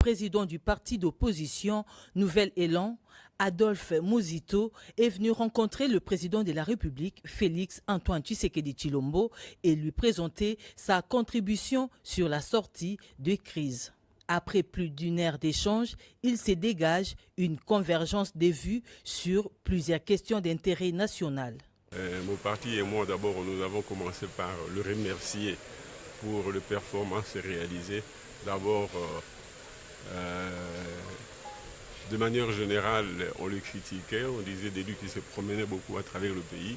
président du parti d'opposition Nouvel Élan, Adolphe Muzito, est venu rencontrer le président de la République, Félix Antoine Tshisekedi Tshilombo, et lui présenter sa contribution sur la sortie de crise. Après plus d'une heure d'échange, il se dégage une convergence des vues sur plusieurs questions d'intérêt national. Mon parti et moi, d'abord, nous avons commencé par le remercier pour les performances réalisées. D'abord, de manière générale, on le critiquait, on disait des lui qui se promenaient beaucoup à travers le pays,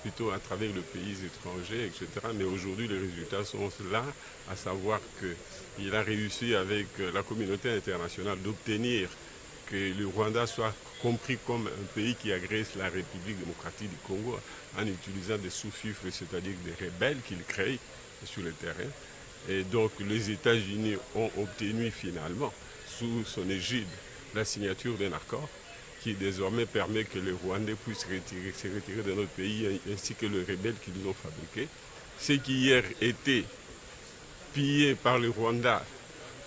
plutôt à travers les pays étrangers, etc. Mais aujourd'hui, les résultats sont là, à savoir qu'il a réussi avec la communauté internationale d'obtenir que le Rwanda soit compris comme un pays qui agresse la République démocratique du Congo en utilisant des sous-fifres, c'est-à-dire des rebelles qu'il crée sur le terrain. Et donc les États-Unis ont obtenu finalement, sous son égide, la signature d'un accord qui désormais permet que les Rwandais puissent se retirer de notre pays ainsi que les rebelles qu'ils ont fabriqués. Ce qui hier était pillé par le Rwanda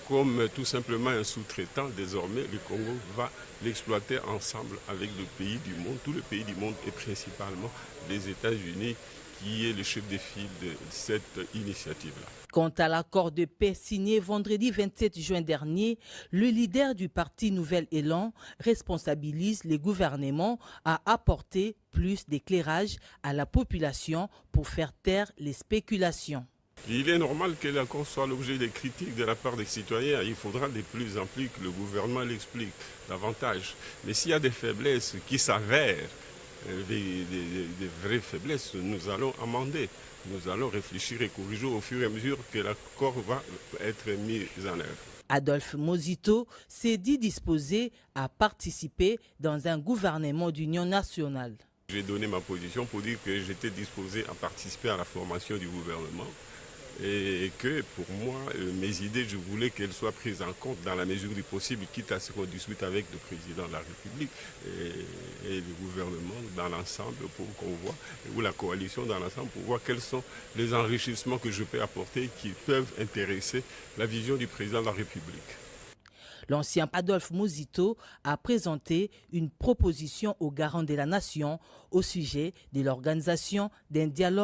comme tout simplement un sous-traitant, désormais le Congo va l'exploiter ensemble avec le pays du monde, tous les pays du monde et principalement les États-Unis qui est le chef de file de cette initiative-là. Quant à l'accord de paix signé vendredi 27 juin dernier, le leader du parti Nouvel Élan responsabilise les gouvernements à apporter plus d'éclairage à la population pour faire taire les spéculations. Il est normal que l'accord soit l'objet des critiques de la part des citoyens. Il faudra de plus en plus que le gouvernement l'explique davantage. Mais s'il y a des faiblesses qui s'avèrent, des vraies faiblesses, nous allons amender. Nous allons réfléchir et corriger au fur et à mesure que l'accord va être mis en œuvre. Adolphe Muzito s'est dit disposé à participer dans un gouvernement d'union nationale. J'ai donné ma position pour dire que j'étais disposé à participer à la formation du gouvernement et que pour moi, mes idées, je voulais qu'elles soient prises en compte dans la mesure du possible, quitte à ce qu'on discute avec le président de la République et le gouvernement dans l'ensemble pour qu'on voit, ou la coalition dans l'ensemble pour voir quels sont les enrichissements que je peux apporter qui peuvent intéresser la vision du président de la République. L'ancien Adolphe Muzito a présenté une proposition aux garants de la nation au sujet de l'organisation d'un dialogue